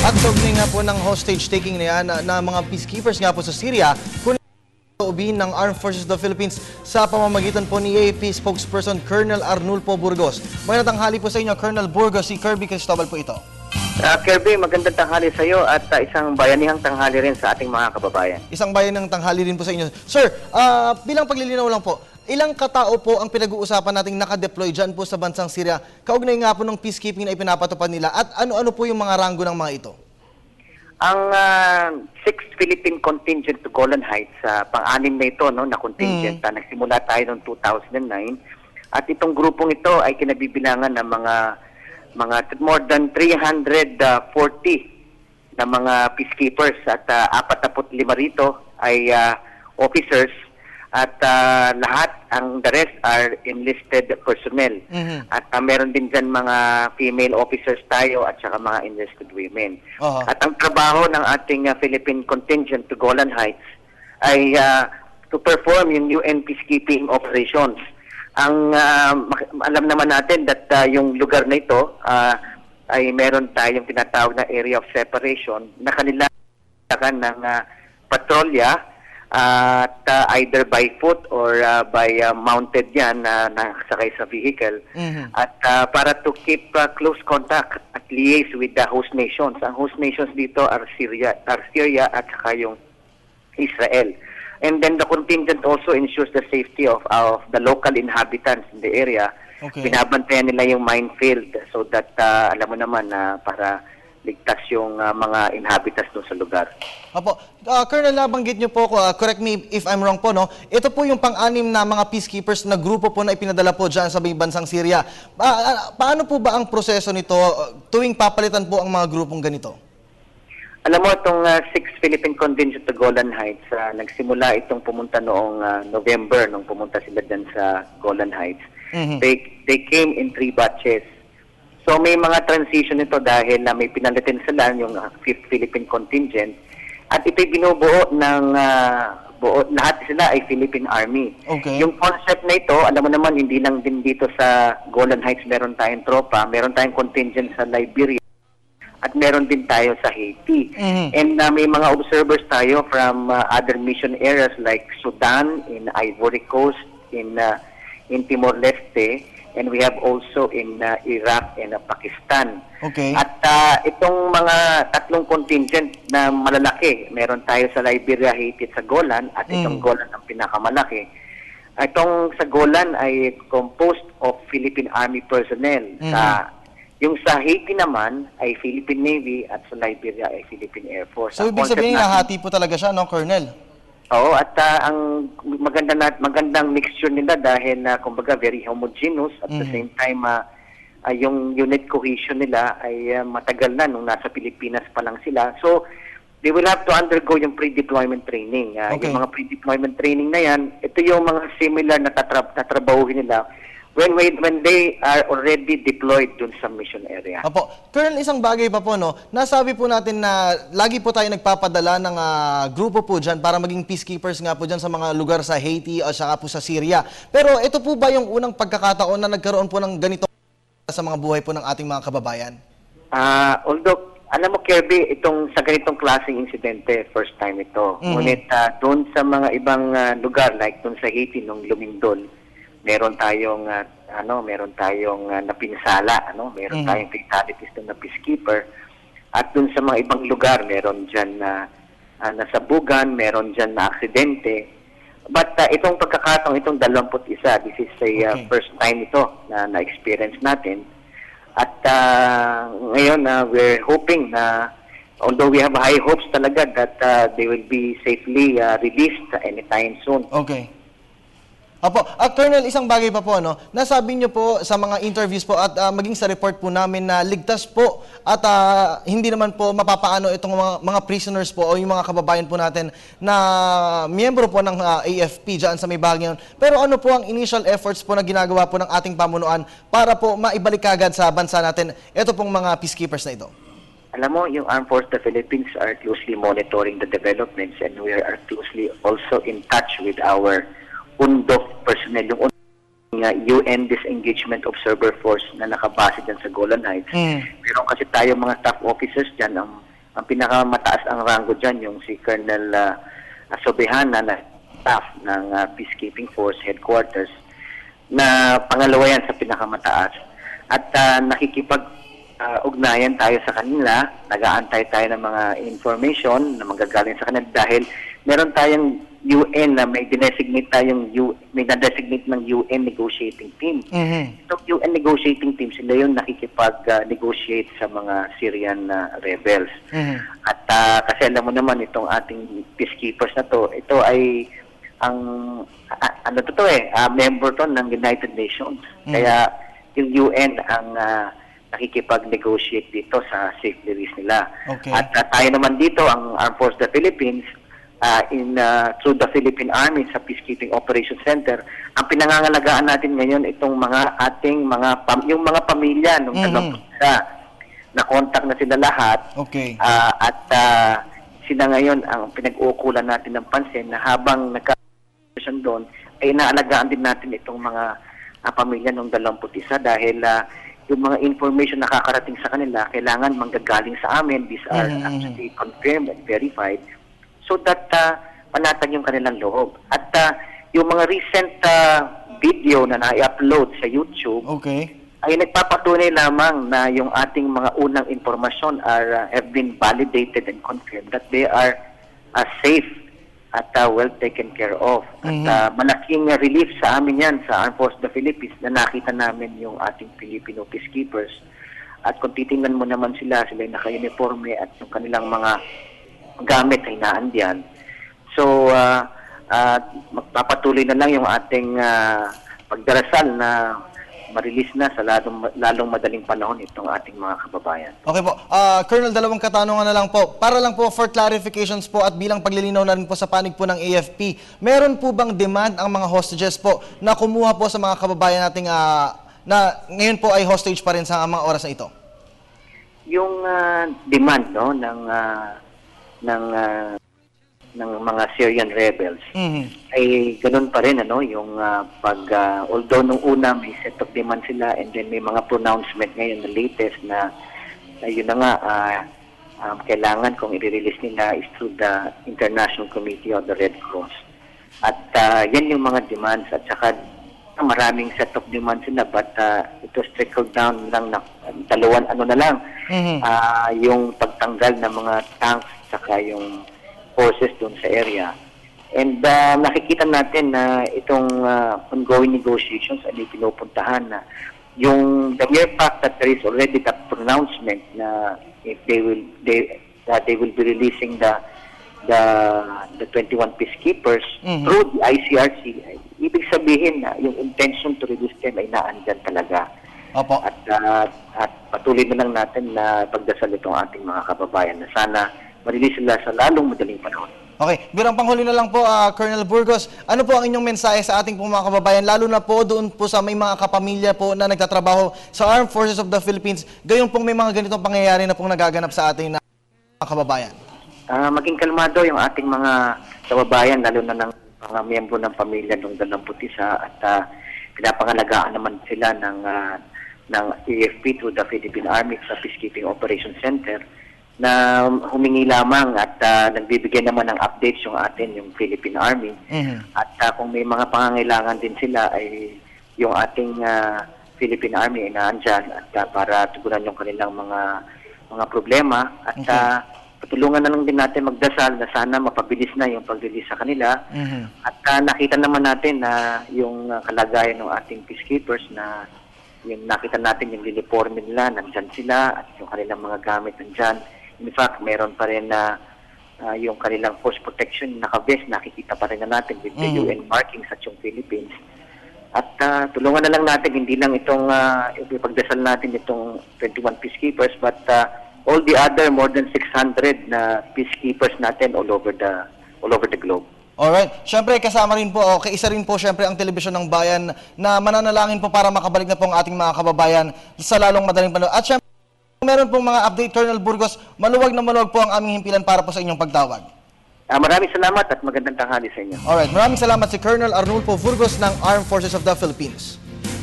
At kaugnay nga po ng hostage taking na yan na mga peacekeepers nga po sa Syria, kung ubihin ng Armed Forces of the Philippines sa pamamagitan po ni AFP spokesperson Colonel Arnulfo Burgos. Magandang tanghali po sa inyo, Colonel Burgos. Si Kirby Cristobal po ito. Kirby, magandang tanghali sa iyo at isang bayanihang tanghali rin sa ating mga kababayan. Isang bayan ng tanghali rin po sa inyo. Sir, bilang paglilinaw lang po, ilang katao po ang pinag-uusapan nating nakadeploy dyan po sa bansang Syria, kaugnay nga po ng peacekeeping na ipinapatupad nila, at ano-ano po yung mga ranggo ng mga ito? Ang 6th Philippine Contingent to Golan Heights, pang-anim na ito na contingent, nagsimula tayo noong 2009, at itong grupong ito ay kinabibilangan ng mga more than 340 na mga peacekeepers at 45 rito ay officers at lahat, the rest are enlisted personnel. At meron din dyan mga female officers tayo at saka mga enlisted women. At ang trabaho ng ating Philippine Contingent to Golan Heights ay to perform yung UN peacekeeping operations. Ang alam naman natin that yung lugar na ito ay meron tayong tinatawag na area of separation na kanila ng patrolya at either by foot or by mounted yan na nakasakay sa vehicle. At para to keep close contact at liaise with the host nations. Ang host nations dito are Syria at saka yung Israel. And then the contingent also ensures the safety of the local inhabitants in the area. Binabantayan nila yung minefield so that alam mo naman para ligtas yung mga inhabitants doon sa lugar. Opo. Colonel, nabanggit niyo po, correct me if I'm wrong po, no? Ito po yung pang-anim na mga peacekeepers na grupo po na ipinadala po dyan sa bansang Syria. Paano po ba ang proseso nito tuwing papalitan po ang mga grupong ganito? Alam mo, itong 6th Philippine Contingent to Golan Heights, nagsimula itong pumunta noong November, nung pumunta sila dyan sa Golan Heights. They came in 3 batches. So may mga transition nito dahil may pinalitin sila yung 5th Philippine Contingent at ito'y binubuo ng lahat sila ay Philippine Army. Yung concept na ito, alam mo naman, hindi lang din dito sa Golan Heights meron tayong tropa, meron tayong contingent sa Liberia at meron din tayo sa Haiti. And may mga observers tayo from other mission areas like Sudan, in Ivory Coast, in Timor-Leste, and we have also in Iraq and Pakistan. At itong mga tatlong contingent na malalaki, meron tayo sa Liberia, Haiti at sa Golan, at itong Golan ang pinakamalaki. Itong sa Golan ay composed of Philippine Army personnel. Yung sa Haiti naman ay Philippine Navy at sa Liberia ay Philippine Air Force. So ibig sabihin nahati po talaga siya, no, Colonel? Oo, at ang magandang mixture nila dahil kumbaga very homogeneous at the same time yung unit cohesion nila ay matagal na nung nasa Pilipinas pa lang sila. So they will have to undergo yung pre-deployment training. Yung mga pre-deployment training na yan, ito yung mga similar na tatrabahuhin nila when they are already deployed dun sa mission area. Opo. Colonel, isang bagay pa po, no? Nasabi po natin na lagi po tayo nagpapadala ng grupo po dyan para maging peacekeepers nga po dyan sa mga lugar sa Haiti o saka po sa Syria. Pero ito po ba yung unang pagkakataon na nagkaroon po ng ganito sa mga buhay po ng ating mga kababayan? Although, alam mo, Kirby, sa ganitong klaseng insidente, first time ito. Ngunit doon sa mga ibang lugar, like doon sa Haiti, nung Lumindol, meron tayong napinsala, meron tayong fatalities na peacekeeper. At dun sa mga ibang lugar, meron diyan na nasabugan, meron diyan na aksidente. But itong pagkakataong itong 21, this is a first time ito na experience natin. At ngayon we're hoping na although we have high hopes talaga that they will be safely released anytime soon. Opo, Colonel, isang bagay pa po, no? Nasabi niyo po sa mga interviews po at maging sa report po namin na ligtas po at hindi naman po mapapaano itong mga prisoners po o yung mga kababayan po natin na miyembro po ng AFP dyan sa may bahagi yun. Pero ano po ang initial efforts po na ginagawa po ng ating pamunuan para po maibalik agad sa bansa natin ito pong mga peacekeepers na ito? Alam mo, yung Armed Forces of the Philippines are closely monitoring the developments and we are closely also in touch with our UNDOF personnel, yung UN Disengagement Observer Force na nakabase dyan sa Golan Heights. Meron kasi tayo mga staff officers dyan, ang ang pinakamataas ang rango dyan, yung si Colonel Sobehana na staff ng Peacekeeping Force Headquarters, na pangalawa yan sa pinakamataas. At nakikipag-ugnayan tayo sa kanila, nag-aantay tayo ng mga information na manggagaling sa kanila dahil meron tayong UN na may dinesignate tayong may na-designate ng UN negotiating team. Itong UN negotiating team, sila yung nakikipag-negotiate sa mga Syrian rebels. At kasi alam mo naman itong ating peacekeepers na to, ito ay ang member to ng United Nations. Kaya yung UN ang nakikipag-negotiate dito sa safe release nila. Okay. At tayo naman dito, ang Armed Forces of the Philippines, through the Philippine Army sa Peacekeeping Operations Center, ang pinangangalagaan natin ngayon itong yung mga pamilya nung na contact na sila lahat. Okay. At sila ngayon ang pinag-uukulan natin ng pansin na habang nagka-situation doon, ay inaalagaan din natin itong mga pamilya ng 21 dahil yung mga information na nakakarating sa kanila kailangan manggagaling sa amin. These are actually confirmed and verified so that panatag yung kanilang loob. At yung mga recent video na na-upload sa YouTube, Okay. ay nagpapatunay lamang na yung ating mga unang informasyon have been validated and confirmed that they are safe at well taken care of. At malaking relief sa amin yan sa Armed Forces of the Philippines na nakita namin yung ating Filipino peacekeepers. At kung titingnan mo naman sila ay naka-uniforme at yung kanilang mga gamit ay naandiyan. So, magpapatuloy na lang yung ating pagdarasal na ma-release na sa lalong madaling panahon itong ating mga kababayan. Okay po. Colonel, dalawang katanungan na lang po. Para lang po for clarifications po at bilang paglilinaw na rin po sa panig po ng AFP, meron po bang demand ang mga hostages po na kumuha po sa mga kababayan nating na ngayon po ay hostage pa rin sa mga oras na ito? Yung demand ng mga Syrian rebels ay ganun pa rin yung although nung una may set of demand sila and then may mga pronouncement ngayon na latest na yun na nga kailangan kung i-release nila is through the International Committee of the Red Cross. At yan yung mga demands at saka maraming set of demands sila but it was trickled down lang na dalawang yung pagtanggal ng mga tanks saka yung forces doon sa area. And nakikita natin na itong ongoing negotiations ay pinupuntahan na yung the mere fact that there is already the pronouncement na if they will be releasing the 21 peacekeepers through the ICRC, ibig sabihin na yung intention to release them ay naandyan talaga. Opo. At patuloy na lang natin na pagdasal itong ating mga kababayan na sana ma-release sila sa lalong madaling panahon. Okay, bilang panghuli na lang po, Colonel Burgos, ano po ang inyong mensahe sa ating mga kababayan, lalo na po doon po sa may mga kapamilya po na nagtatrabaho sa Armed Forces of the Philippines, gayon pong may mga ganitong pangyayari na pong nagaganap sa ating mga kababayan? Maging kalmado yung ating mga kababayan, lalo na ng mga miyembro ng pamilya ng 21 at pinapangalagaan naman sila ng AFP through the Philippine Army sa Peacekeeping Operations Center na humingi lamang at nagbibigay naman ng updates yung Philippine Army. At kung may mga pangangailangan din sila ay yung ating Philippine Army ay naandyan at para tugunan yung kanilang mga problema at patulungan na lang din natin magdasal na sana mapabilis na yung pag-release sa kanila. At nakita naman natin na yung kalagayan ng ating peacekeepers na yung nakita natin yung uniform nila, nandyan sila at yung kanilang mga gamit nandyan. In fact, meron pa rin na yung kanilang force protection naka-vest, nakikita pa rin na natin with the UN markings at yung Philippines. At tulungan na lang natin, hindi lang itong ipagdasal natin itong 21 peacekeepers, but all the other more than 600 na peacekeepers natin all over the globe. Alright. Siyempre, kasama rin po, kaisa rin po siyempre ang Telebisyon ng Bayan na mananalangin po para makabalik na po ang ating mga kababayan sa lalong madaling panahon. At siyempre, meron pong mga update, Colonel Burgos, maluwag na maluwag po ang aming himpilan para po sa inyong pagtawag. Maraming salamat at magandang tanghali sa inyo. Alright, maraming salamat si Colonel Arnulfo Burgos ng Armed Forces of the Philippines.